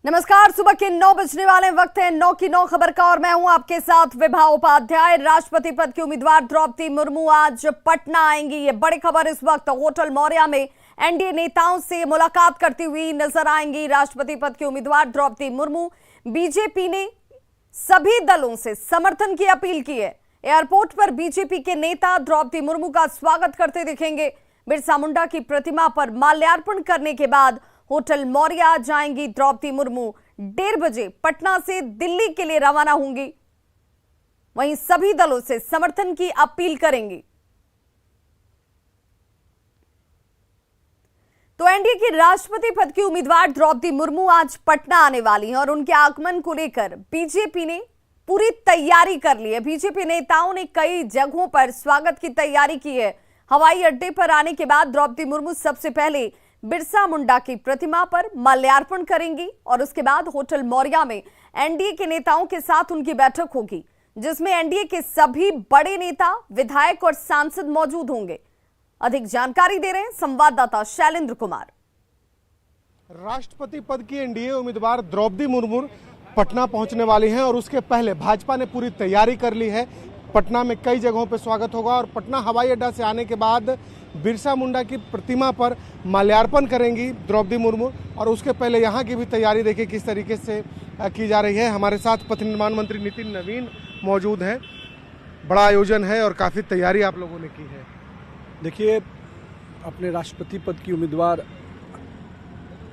नमस्कार, सुबह के 9 बजने वाले वक्त है 9 की 9 खबर का और मैं हूं आपके साथ विभा उपाध्याय। राष्ट्रपति पद की उम्मीदवार द्रौपदी मुर्मू आज पटना आएंगी। ये बड़ी खबर इस वक्त होटल मौर्या में एनडीए नेताओं से मुलाकात करती हुई नजर आएंगी। राष्ट्रपति पद की उम्मीदवार द्रौपदी मुर्मू। बीजेपी ने सभी दलों से समर्थन की अपील की है। एयरपोर्ट पर बीजेपी के नेता द्रौपदी मुर्मू का स्वागत करते दिखेंगे। बिरसा मुंडा की प्रतिमा पर माल्यार्पण करने के बाद होटल मौर्या जाएंगी द्रौपदी मुर्मू। 1:30 बजे पटना से दिल्ली के लिए रवाना होंगी। वहीं सभी दलों से समर्थन की अपील करेंगी। तो एनडीए की राष्ट्रपति पद की उम्मीदवार द्रौपदी मुर्मू आज पटना आने वाली हैं और उनके आगमन को लेकर बीजेपी ने पूरी तैयारी कर ली है। बीजेपी नेताओं ने कई जगहों पर स्वागत की तैयारी की है। हवाई अड्डे पर आने के बाद द्रौपदी मुर्मू सबसे पहले बिरसा मुंडा की प्रतिमा पर माल्यार्पण करेंगी और उसके बाद होटल मौर्या में एनडीए के नेताओं के साथ उनकी बैठक होगी, जिसमें एनडीए के सभी बड़े नेता, विधायक और सांसद मौजूद होंगे। अधिक जानकारी दे रहे हैं संवाददाता शैलेंद्र कुमार। राष्ट्रपति पद की एनडीए उम्मीदवार द्रौपदी मुर्मू पटना पहुंचने वाली हैं और उसके पहले भाजपा ने पूरी तैयारी कर ली है। पटना में कई जगहों पर स्वागत होगा और पटना हवाई अड्डा से आने के बाद बिरसा मुंडा की प्रतिमा पर माल्यार्पण करेंगी द्रौपदी मुर्मू और उसके पहले यहाँ की भी तैयारी देखिए किस तरीके से की जा रही है। हमारे साथ पथ निर्माण मंत्री नितिन नवीन मौजूद हैं। बड़ा आयोजन है और काफ़ी तैयारी आप लोगों ने की है। देखिए, अपने राष्ट्रपति पद की उम्मीदवार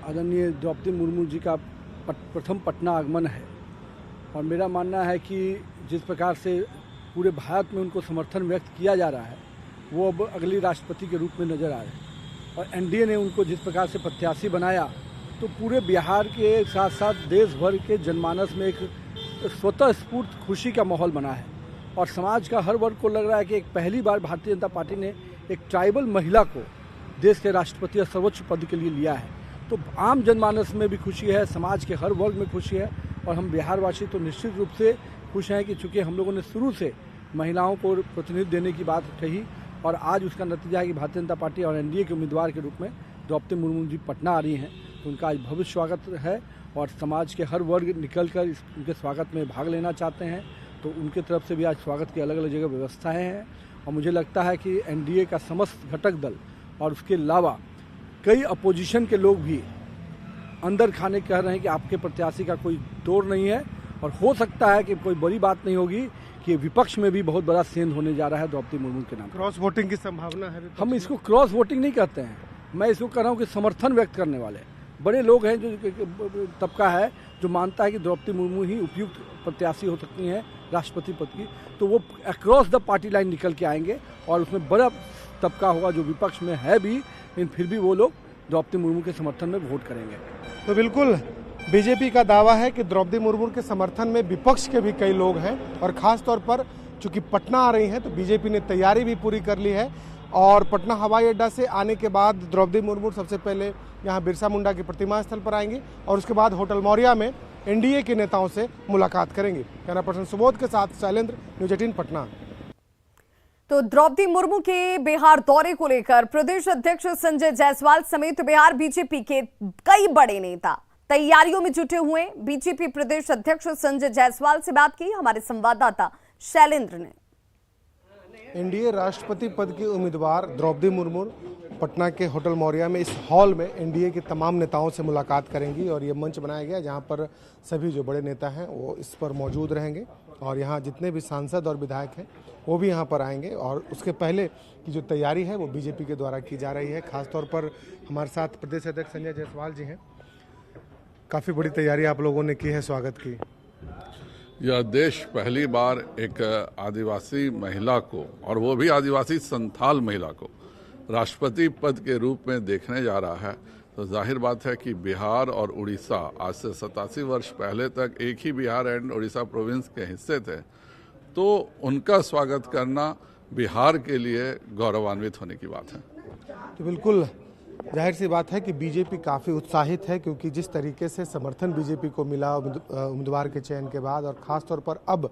आदरणीय द्रौपदी मुर्मू जी का प्रथम पटना आगमन है और मेरा मानना है कि जिस प्रकार से पूरे भारत में उनको समर्थन व्यक्त किया जा रहा है वो अब अगली राष्ट्रपति के रूप में नज़र आ रहे हैं और एनडीए ने उनको जिस प्रकार से प्रत्याशी बनाया तो पूरे बिहार के साथ साथ देश भर के जनमानस में एक स्वतः स्फूर्त खुशी का माहौल बना है और समाज का हर वर्ग को लग रहा है कि एक पहली बार भारतीय जनता पार्टी ने एक ट्राइबल महिला को देश के राष्ट्रपति और सर्वोच्च पद के लिए लिया है। तो आम जनमानस में भी खुशी है, समाज के हर वर्ग में खुशी है और हम बिहारवासी तो निश्चित रूप से खुश हैं कि चूँकि हम लोगों ने शुरू से महिलाओं को प्रतिनिधित्व देने की बात कही और आज उसका नतीजा है कि भारतीय जनता पार्टी और एनडीए के उम्मीदवार के रूप में द्रौपदी मुर्मू जी पटना आ रही हैं। तो उनका आज भव्य स्वागत है और समाज के हर वर्ग निकलकर उनके स्वागत में भाग लेना चाहते हैं। तो उनके तरफ से भी आज स्वागत की अलग अलग जगह व्यवस्थाएं हैं और मुझे लगता है कि एनडीए का समस्त घटक दल और उसके अलावा कई अपोजिशन के लोग भी अंदर खाने कह रहे हैं कि आपके प्रत्याशी का कोई तोड़ नहीं है और हो सकता है कि कोई बड़ी बात नहीं होगी कि विपक्ष में भी बहुत बड़ा सेंध होने जा रहा है द्रौपदी मुर्मू के नाम। क्रॉस वोटिंग की संभावना है? हम इसको क्रॉस वोटिंग नहीं कहते हैं, मैं इसको कह रहा हूँ कि समर्थन व्यक्त करने वाले बड़े लोग हैं, जो तबका है जो मानता है कि द्रौपदी मुर्मू ही उपयुक्त प्रत्याशी हो सकती हैं राष्ट्रपति पद की, तो वो अक्रॉस द पार्टी लाइन निकल के आएंगे और उसमें बड़ा तबका होगा जो विपक्ष में है भी, लेकिन फिर भी वो लोग द्रौपदी मुर्मू के समर्थन में वोट करेंगे। तो बिल्कुल बीजेपी का दावा है कि द्रौपदी मुर्मू के समर्थन में विपक्ष के भी कई लोग हैं और खास तौर पर चूंकि पटना आ रही हैं तो बीजेपी ने तैयारी भी पूरी कर ली है और पटना हवाई अड्डा से आने के बाद द्रौपदी मुर्मू सबसे पहले यहां बिरसा मुंडा की प्रतिमा स्थल पर आएंगी और उसके बाद होटल मौर्या में एनडीए के नेताओं से मुलाकात करेंगी। कैमरा पर्सन सुबोध के साथ शैलेंद्र, न्यूज 18 पटना। तो द्रौपदी मुर्मू के बिहार दौरे को लेकर प्रदेश अध्यक्ष संजय जायसवाल समेत बिहार बीजेपी के कई बड़े नेता तैयारियों में जुटे हुए। बीजेपी प्रदेश अध्यक्ष संजय जायसवाल से बात की हमारे संवाददाता शैलेंद्र ने। एनडीए राष्ट्रपति पद की उम्मीदवार द्रौपदी मुर्मू पटना के होटल मौर्या में इस हॉल में एनडीए के तमाम नेताओं से मुलाकात करेंगी और ये मंच बनाया गया जहां पर सभी जो बड़े नेता हैं वो इस पर मौजूद रहेंगे और यहाँ जितने भी सांसद और विधायक हैं वो भी यहाँ पर आएंगे और उसके पहले की जो तैयारी है वो बीजेपी के द्वारा की जा रही है। खासतौर पर हमारे साथ प्रदेश अध्यक्ष संजय जायसवाल जी हैं। काफ़ी बड़ी तैयारी आप लोगों ने की है स्वागत की। यह देश पहली बार एक आदिवासी महिला को, और वो भी आदिवासी संथाल महिला को, राष्ट्रपति पद के रूप में देखने जा रहा है। तो जाहिर बात है कि बिहार और उड़ीसा आज से 87 वर्ष पहले तक एक ही बिहार एंड उड़ीसा प्रोविंस के हिस्से थे, तो उनका स्वागत करना बिहार के लिए गौरवान्वित होने की बात है। तो बिल्कुल जाहिर सी बात है कि बीजेपी काफ़ी उत्साहित है क्योंकि जिस तरीके से समर्थन बीजेपी को मिला उम्मीदवार के चयन के बाद और ख़ास तौर पर अब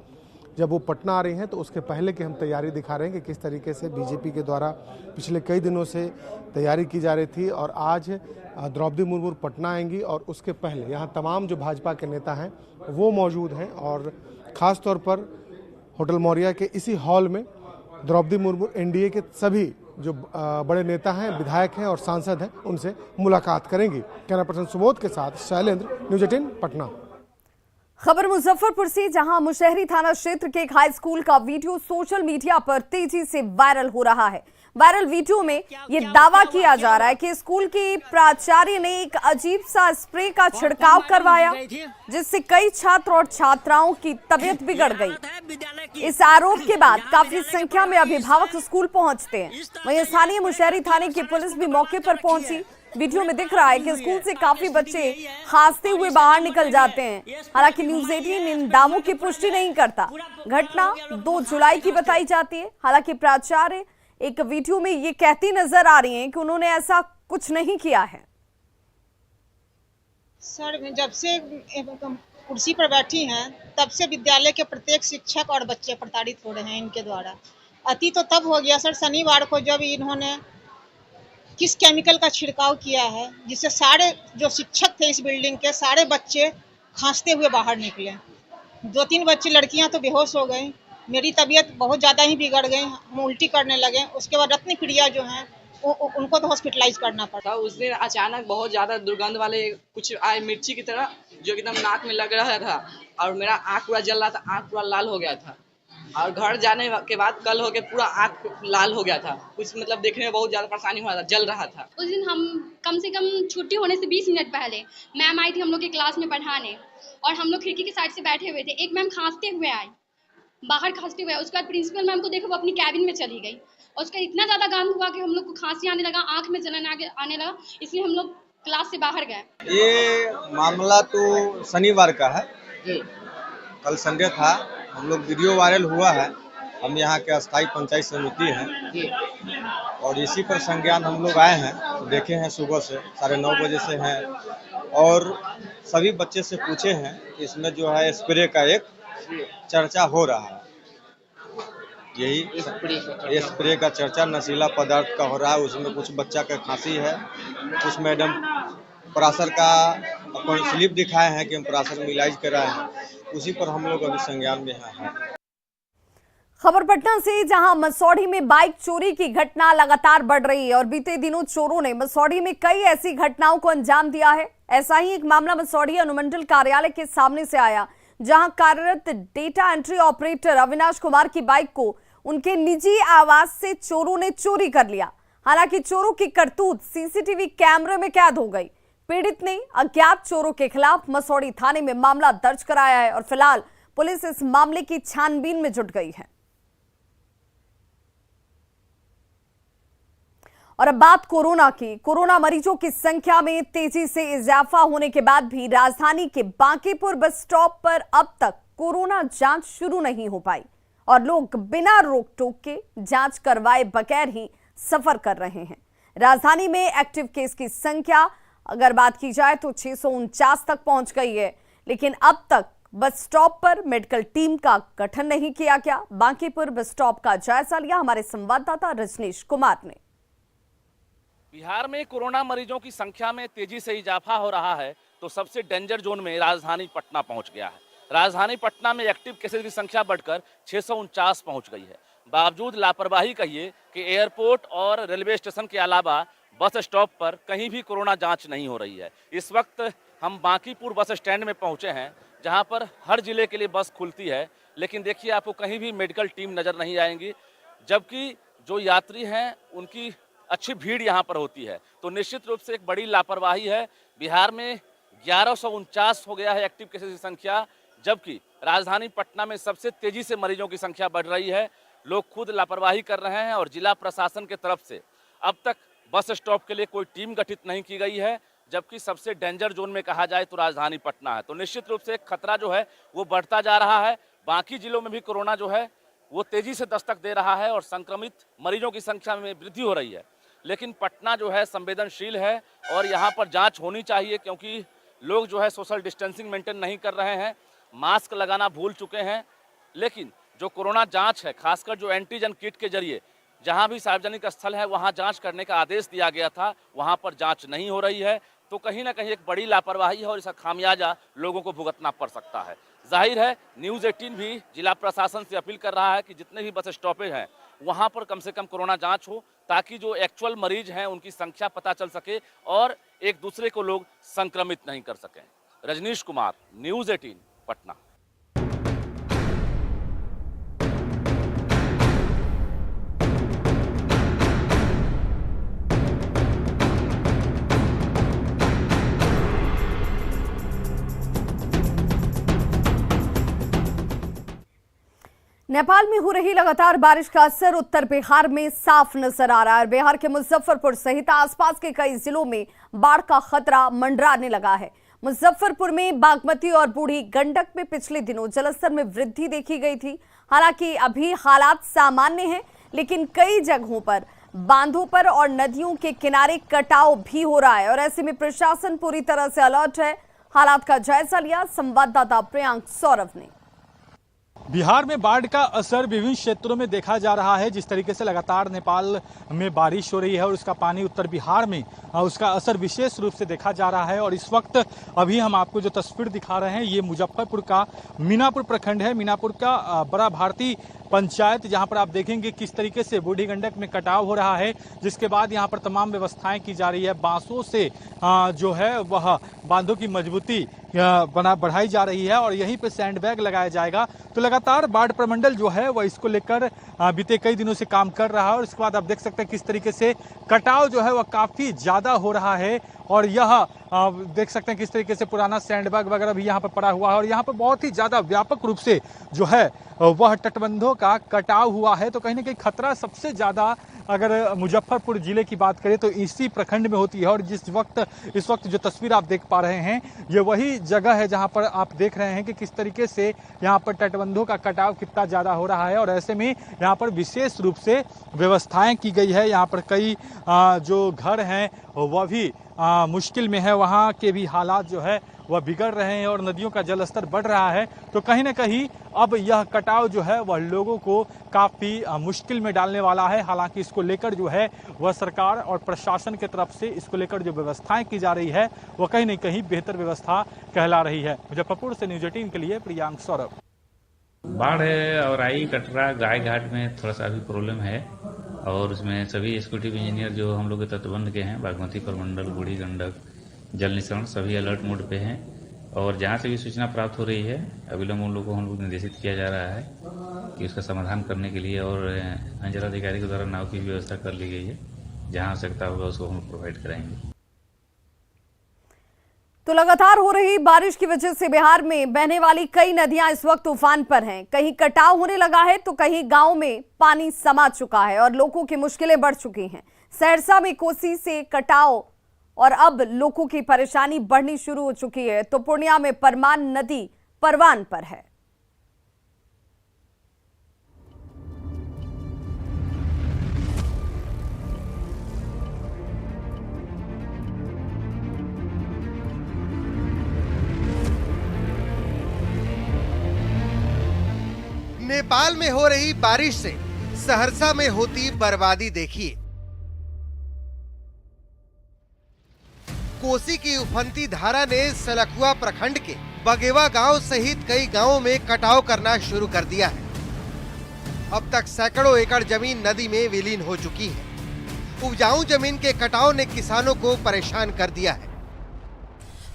जब वो पटना आ रही हैं तो उसके पहले की हम तैयारी दिखा रहे हैं कि किस तरीके से बीजेपी के द्वारा पिछले कई दिनों से तैयारी की जा रही थी और आज द्रौपदी मुर्मू पटना आएंगी और उसके पहले यहाँ तमाम जो भाजपा के नेता हैं वो मौजूद हैं और ख़ास तौर पर होटल मौर्या के इसी हॉल में द्रौपदी मुर्मू एनडीए के सभी जो बड़े नेता हैं, विधायक हैं और सांसद हैं, उनसे मुलाकात करेंगी। कैमरा पर्सन सुबोध के साथ शैलेंद्र, न्यूज़ 18 पटना। खबर मुजफ्फरपुर से, जहां मुशहरी थाना क्षेत्र के एक हाई स्कूल का वीडियो सोशल मीडिया पर तेजी से वायरल हो रहा है। वायरल वीडियो में ये दावा किया जा रहा है कि स्कूल की प्राचार्य ने एक अजीब सा स्प्रे का छिड़काव करवाया, जिससे कई छात्र और छात्राओं की तबीयत बिगड़ गई। इस आरोप के बाद काफी संख्या में अभिभावक स्कूल पहुंचते हैं। वहीं स्थानीय मुशहरी थाने की पुलिस भी मौके पर पहुंची। वीडियो में दिख रहा है कि स्कूल से काफी बच्चे खांसते हुए बाहर निकल जाते हैं। हालांकि न्यूज़ 18 इन दावों की पुष्टि नहीं करता। घटना 2 जुलाई की बताई जाती है। हालांकि प्राचार्य एक वीडियो में ये कहती नजर आ रही हैं कि उन्होंने ऐसा कुछ नहीं किया है। सर, जब से कुर्सी पर बैठी हैं तब से विद्यालय के प्रत्येक शिक्षक और बच्चे प्रताड़ित हो रहे हैं इनके द्वारा। अति तो तब हो गया सर, शनिवार को जब इन्होंने किस केमिकल का छिड़काव किया है जिससे सारे जो शिक्षक थे इस बिल्डिंग के सारे बच्चे खांसते हुए बाहर निकले। 2-3 बच्ची लड़कियां तो बेहोश हो गई। मेरी तबीयत बहुत ज़्यादा ही बिगड़ गई, हम उल्टी करने लगे। उसके बाद रत्न प्रिया जो हैं उनको तो हॉस्पिटलाइज करना पड़ा। उस दिन अचानक बहुत ज़्यादा दुर्गंध वाले कुछ आए मिर्ची की तरह, जो एकदम नाक में लग रहा था और मेरा आँख पूरा जल रहा था, आँख पूरा लाल हो गया था। और घर जाने के बाद कल हो के पूरा आँख लाल हो गया था। कुछ मतलब देखने में बहुत ज़्यादा परेशानी हो रहा था, जल रहा था। उस दिन हम कम से कम छुट्टी होने से 20 मिनट पहले मैम आई थी हम लोग की क्लास में पढ़ाने, और हम लोग खिड़की के साइड से बैठे हुए थे। एक मैम खांसते हुए आई, बाहर खांसते हुए। उसके बाद प्रिंसिपल मैम को देखो वो अपनी कैबिन में चली गई और उसका इतना ज़्यादा गंध हुआ कि हम लोग को खांसी आने लगा, आँख में जलन आने लगा, इसलिए हम लोग क्लास से बाहर गए। ये मामला तो शनिवार का है, कल संडे था। हम लोग वीडियो वायरल हुआ है, हम यहाँ के अस्थाई पंचायत समिति हैं और इसी पर संज्ञान हम लोग आए हैं। तो देखे हैं सुबह से 9:30 बजे से हैं और सभी बच्चे से पूछे हैं कि इसमें जो है स्प्रे का एक चर्चा हो रहा है। यही स्प्रे का चर्चा नशीला पदार्थ का हो रहा है। उसमें कुछ बच्चा का खांसी है, कुछ मैडम परासर का अपन स्लिप दिखाए हैं कि हम परासर में इलाज कराए हैं। उसी पर हम लोग अभी संज्ञान में हैं। खबर पटना से, जहां मसौढ़ी में बाइक चोरी की घटना लगातार बढ़ रही है और बीते दिनों चोरों ने मसौढ़ी में कई ऐसी घटनाओं को अंजाम दिया है। ऐसा ही एक मामला मसौढ़ी अनुमंडल कार्यालय के सामने से आया, जहां कार्यरत data entry operator Avinash Kumar की बाइक को उनके निजी आवास से चोरों ने चोरी कर लिया। हालांकि चोरों की करतूत सीसीटीवी कैमरे में कैद हो गई। पीड़ित ने अज्ञात चोरों के खिलाफ मसौढ़ी थाने में मामला दर्ज कराया है और फिलहाल पुलिस इस मामले की छानबीन में जुट गई है। और अब बात कोरोना की। कोरोना मरीजों की संख्या में तेजी से इजाफा होने के बाद भी राजधानी के बांकीपुर बस स्टॉप पर अब तक कोरोना जांच शुरू नहीं हो पाई और लोग बिना रोक टोक के जांच करवाए बगैर ही सफर कर रहे हैं। राजधानी में एक्टिव केस की संख्या अगर बात की जाए तो 649 तक पहुंच गई है, लेकिन अब तक बस स्टॉप पर मेडिकल टीम का गठन नहीं किया गया। बांकीपुर बस स्टॉप का जायजा लिया हमारे संवाददाता रजनीश कुमार ने। बिहार में कोरोना मरीजों की संख्या में तेजी से इजाफा हो रहा है तो सबसे डेंजर जोन में राजधानी पटना पहुंच गया है। राजधानी पटना में एक्टिव केसेस की संख्या बढ़कर 649 पहुंच गई है। बावजूद लापरवाही कहिए कि एयरपोर्ट और रेलवे स्टेशन के अलावा बस स्टॉप पर कहीं भी कोरोना जांच नहीं हो रही है। इस वक्त हम बांकीपुर बस स्टैंड में पहुंचे हैं, जहां पर हर जिले के लिए बस खुलती है, लेकिन देखिए आपको कहीं भी मेडिकल टीम नजर नहीं आएंगी, जबकि जो यात्री हैं उनकी अच्छी भीड़ यहाँ पर होती है। तो निश्चित रूप से एक बड़ी लापरवाही है। बिहार में 1149 हो गया है एक्टिव केसेस की संख्या, जबकि राजधानी पटना में सबसे तेजी से मरीजों की संख्या बढ़ रही है। लोग खुद लापरवाही कर रहे हैं और जिला प्रशासन की तरफ से अब तक बस स्टॉप के लिए कोई टीम गठित नहीं की गई है, जबकि सबसे डेंजर जोन में कहा जाए तो राजधानी पटना है। तो निश्चित रूप से एक खतरा जो है वो बढ़ता जा रहा है। बाकी जिलों में भी कोरोना जो है वो तेजी से दस्तक दे रहा है और संक्रमित मरीजों की संख्या में वृद्धि हो रही है, लेकिन पटना जो है संवेदनशील है और यहाँ पर जांच होनी चाहिए, क्योंकि लोग जो है सोशल डिस्टेंसिंग मेंटेन नहीं कर रहे हैं, मास्क लगाना भूल चुके हैं। लेकिन जो कोरोना जांच है, खासकर जो एंटीजन किट के जरिए जहां भी सार्वजनिक स्थल है वहां जांच करने का आदेश दिया गया था, वहां पर जांच नहीं हो रही है। तो कहीं ना कहीं एक बड़ी लापरवाही है और इसका खामियाजा लोगों को भुगतना पड़ सकता है। जाहिर है न्यूज़ 18 भी जिला प्रशासन से अपील कर रहा है कि जितने भी बस स्टॉपेज हैं वहां पर कम से कम कोरोना जांच हो, ताकि जो एक्चुअल मरीज हैं उनकी संख्या पता चल सके और एक दूसरे को लोग संक्रमित नहीं कर सकें। रजनीश कुमार, न्यूज़ 18 पटना। नेपाल में हो रही लगातार बारिश का असर उत्तर बिहार में साफ नजर आ रहा है। बिहार के मुजफ्फरपुर सहित आसपास के कई जिलों में बाढ़ का खतरा मंडराने लगा है। मुजफ्फरपुर में बागमती और बूढ़ी गंडक में पिछले दिनों जलस्तर में वृद्धि देखी गई थी। हालांकि अभी हालात सामान्य हैं, लेकिन कई जगहों पर बांधों पर और नदियों के किनारे कटाव भी हो रहा है और ऐसे में प्रशासन पूरी तरह से अलर्ट है। हालात का जायजा लिया संवाददाता प्रियांक सौरभ ने। बिहार में बाढ़ का असर विभिन्न क्षेत्रों में देखा जा रहा है। जिस तरीके से लगातार नेपाल में बारिश हो रही है और उसका पानी उत्तर बिहार में उसका असर विशेष रूप से देखा जा रहा है। और इस वक्त अभी हम आपको जो तस्वीर दिखा रहे हैं ये मुजफ्फरपुर का मीनापुर प्रखंड है। मीनापुर का बड़ा भारती पंचायत, जहां पर आप देखेंगे किस तरीके से बूढ़ी गंडक में कटाव हो रहा है, जिसके बाद यहां पर तमाम व्यवस्थाएं की जा रही है। बांसों से जो है वह बांधों की मजबूती बढ़ाई जा रही है और यहीं पे सैंडबैग लगाया जाएगा। तो लगातार बाढ़ प्रमंडल जो है वह इसको लेकर बीते कई दिनों से काम कर रहा है और इसके बाद आप देख सकते हैं किस तरीके से कटाव जो है वह काफी ज्यादा हो रहा है। और यह देख सकते हैं किस तरीके से पुराना सैंडबैग वगैरह भी यहाँ पर पड़ा हुआ है और यहाँ पर बहुत ही ज्यादा व्यापक रूप से जो है वह तटबंधों का कटाव हुआ है। तो कहीं ना कहीं खतरा सबसे ज्यादा अगर मुजफ्फरपुर जिले की बात करें तो इसी प्रखंड में होती है। और इस वक्त जो तस्वीर आप देख पा रहे हैं ये वही जगह है जहां पर आप देख रहे हैं कि किस तरीके से यहां पर तटबंधों का कटाव कितना ज्यादा हो रहा है। और ऐसे में यहां पर विशेष रूप से व्यवस्थाएं की गई है। यहां पर कई जो घर हैं वह भी मुश्किल में है, वहां के भी हालात जो है वह बिगड़ रहे हैं और नदियों का जलस्तर बढ़ रहा है। तो कहीं ना कहीं अब यह कटाव जो है वह लोगों को काफी मुश्किल में डालने वाला है। हालांकि इसको लेकर जो है वह सरकार और प्रशासन की तरफ से इसको लेकर जो व्यवस्थाएं की जा रही है वह कहीं न कहीं बेहतर व्यवस्था कहला रही है। मुजफ्फरपुर से न्यूज़ 18 के लिए प्रियांक सौरभ। बाढ़ है और आई कटरा गाय घाट में थोड़ा सा अभी प्रॉब्लम है और उसमें सभी एग्जीक्यूटिव इंजीनियर जो हम लोग के तटबंध के हैं, बागमती प्रमंडल, बूढ़ी गंडक, जल निस्सरण, सभी अलर्ट मोड पे हैं। और जहाँ से भी सूचना प्राप्त हो रही है अविलंब उन लोगों को हम लोग निर्देशित किया जा रहा है कि उसका समाधान करने के लिए और अंचलाधिकारी के द्वारा नाव की व्यवस्था कर ली गई है। जहाँ आवश्यकता होगा उसको हम प्रोवाइड कराएंगे। तो लगातार हो रही बारिश की वजह से बिहार में बहने वाली कई नदियां इस वक्त उफान पर हैं। कहीं कटाव होने लगा है तो कहीं गांव में पानी समा चुका है और लोगों की मुश्किलें बढ़ चुकी हैं। सहरसा में कोसी से कटाव और अब लोगों की परेशानी बढ़नी शुरू हो चुकी है। तो पूर्णिया में परमान नदी परवान पर है। नेपाल में हो रही बारिश से सहरसा में होती बर्बादी देखिए। कोसी की उफनती धारा ने सलखुआ प्रखंड के बगेवा गांव सहित कई गांवों में कटाव करना शुरू कर दिया है। अब तक सैकड़ों एकड़ जमीन नदी में विलीन हो चुकी है। उपजाऊ जमीन के कटाव ने किसानों को परेशान कर दिया है।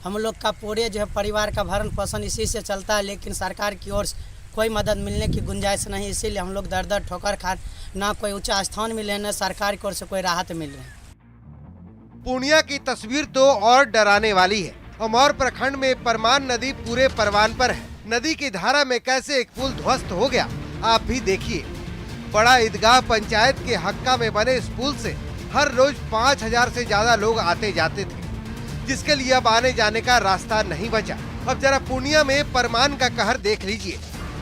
हम लोग का पूरे जो है परिवार का भरण पोषण इसी से चलता है, लेकिन सरकार की ओर से कोई मदद मिलने की गुंजाइश नहीं। इसीलिए हम लोग दर दर ठोकर खा, ना कोई ऊंचा स्थान मिले, न सरकार की ओर से कोई राहत मिल रही है। पूर्णिया की तस्वीर तो और डराने वाली है। अमौर प्रखंड में परमान नदी पूरे परवान पर है। नदी की धारा में कैसे एक पुल ध्वस्त हो गया आप भी देखिए। बड़ा ईदगाह पंचायत के हक्का में बने इस पुल से हर रोज 5000 से ज्यादा लोग आते जाते थे, जिसके लिए अब आने जाने का रास्ता नहीं बचा। अब जरा पूर्णिया में परमान का कहर देख लीजिए।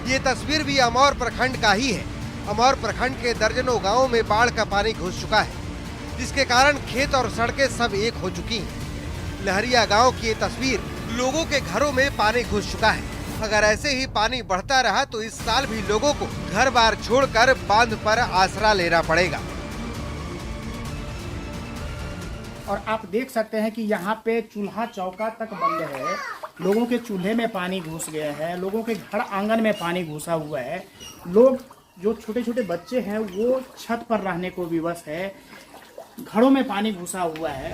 ये तस्वीर भी अमौर प्रखंड का ही है। अमौर प्रखंड के दर्जनों गांवों में बाढ़ का पानी घुस चुका है, जिसके कारण खेत और सड़कें सब एक हो चुकी हैं। लहरिया गांव की ये तस्वीर, लोगों के घरों में पानी घुस चुका है। अगर ऐसे ही पानी बढ़ता रहा तो इस साल भी लोगों को घर बार छोड़कर बांध पर आसरा लेना पड़ेगा। और आप देख सकते हैं कि यहाँ पे चूल्हा चौका तक बंद है, लोगों के चूल्हे में पानी घुस गया है, लोगों के घर आंगन में पानी घुसा हुआ है, लोग जो छोटे छोटे बच्चे हैं वो छत पर रहने को विवश है, घरों में पानी घुसा हुआ है।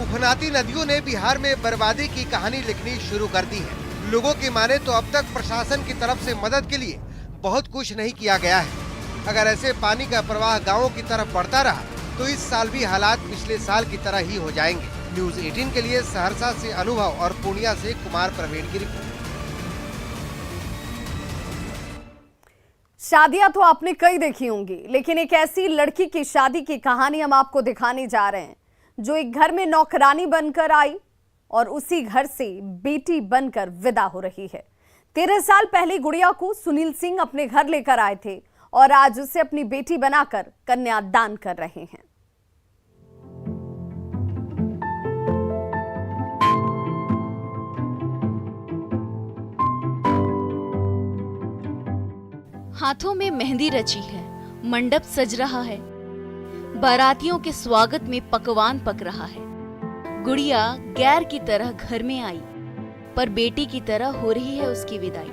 उफनाती नदियों ने बिहार में बर्बादी की कहानी लिखनी शुरू कर दी है। लोगों की माने तो अब तक प्रशासन की तरफ से मदद के लिए बहुत कुछ नहीं किया गया है। अगर ऐसे पानी का प्रवाह गाँवों की तरफ बढ़ता रहा तो इस साल भी हालात पिछले साल की तरह ही हो जाएंगे। न्यूज़ 18 के लिए सहरसा से अनुभव और पूर्णिया से कुमार प्रवीण की रिपोर्ट। शादियां तो आपने कई देखी होंगी, लेकिन एक ऐसी लड़की की शादी की कहानी हम आपको दिखाने जा रहे हैं जो एक घर में नौकरानी बनकर आई और उसी घर से बेटी बनकर विदा हो रही है। 13 साल पहले गुड़िया को सुनील सिंह अपने घर लेकर आए थे और आज उसे अपनी बेटी बनाकर कन्यादान कर रहे हैं। हाथों में मेहंदी रची है, मंडप सज रहा है, बारातियों के स्वागत में पकवान पक रहा है। गुड़िया गैर की तरह घर में आई, पर बेटी की तरह हो रही है उसकी विदाई।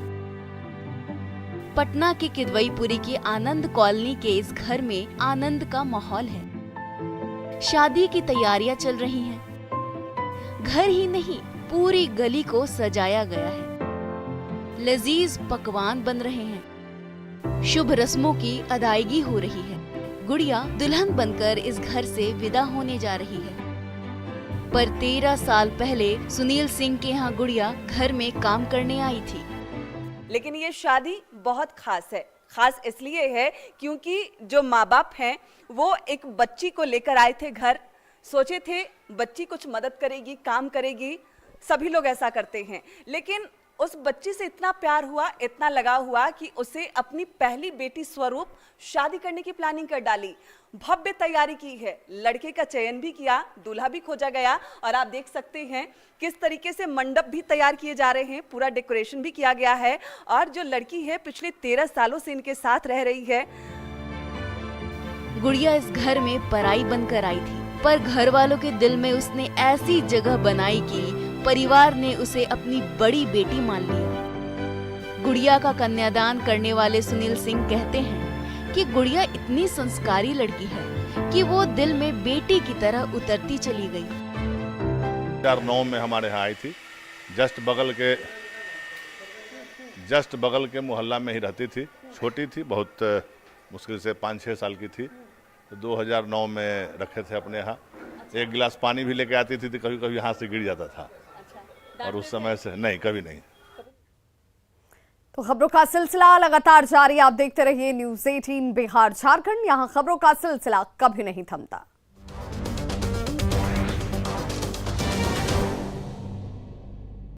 पटना के किदवईपुरी की आनंद कॉलोनी के इस घर में आनंद का माहौल है। शादी की तैयारियां चल रही हैं। घर ही नहीं, पूरी गली को सजाया गया है। लजीज पकवान बन रहे हैं। शुभ रस्मों की अदायगी हो रही है। गुड़िया दुल्हन बनकर इस घर से विदा होने जा रही है। पर 13 साल पहले सुनील सिंह के यहाँ गुड़िया घर में काम करने आई थी। लेकिन ये शादी बहुत खास है। खास इसलिए है क्योंकि जो माँ बाप हैं वो एक बच्ची को लेकर आए थे घर। सोचे थे बच्ची कुछ मदद करेगी, काम करेगी, सभी लोग ऐसा करते हैं। लेकिन उस बच्ची से इतना प्यार हुआ, इतना लगाव हुआ कि उसे अपनी पहली बेटी स्वरूप शादी करने की प्लानिंग कर डाली। भव्य तैयारी की है, लड़के का चयन भी किया, दूल्हा भी खोजा गया और आप देख सकते हैं किस तरीके से मंडप भी तैयार किए जा रहे हैं, पूरा डेकोरेशन भी किया गया है। और जो लड़की है पिछले 13 सालों से इनके साथ रह रही है। गुड़िया इस घर में पराई बनकर आई थी, पर घर वालों के दिल में उसने ऐसी जगह बनाई कि परिवार ने उसे अपनी बड़ी बेटी मान लिया। गुड़िया का कन्यादान करने वाले सुनील सिंह कहते हैं कि गुड़िया इतनी संस्कारी लड़की है कि वो दिल में बेटी की तरह उतरती चली गई। 2009 में हमारे यहाँ आई थी। जस्ट बगल के मोहल्ला में ही रहती थी। छोटी थी, बहुत मुश्किल से 5-6 साल की थी। तो 2009 में रखे थे अपने यहाँ। एक गिलास पानी भी लेके आती थी तो कभी कभी यहाँ से गिर जाता था। और उस समय से नहीं, कभी नहीं। तो खबरों का सिलसिला लगातार जारी, आप देखते रहिए न्यूज़ 18 बिहार झारखंड। यहाँ खबरों का सिलसिला कभी नहीं थमता।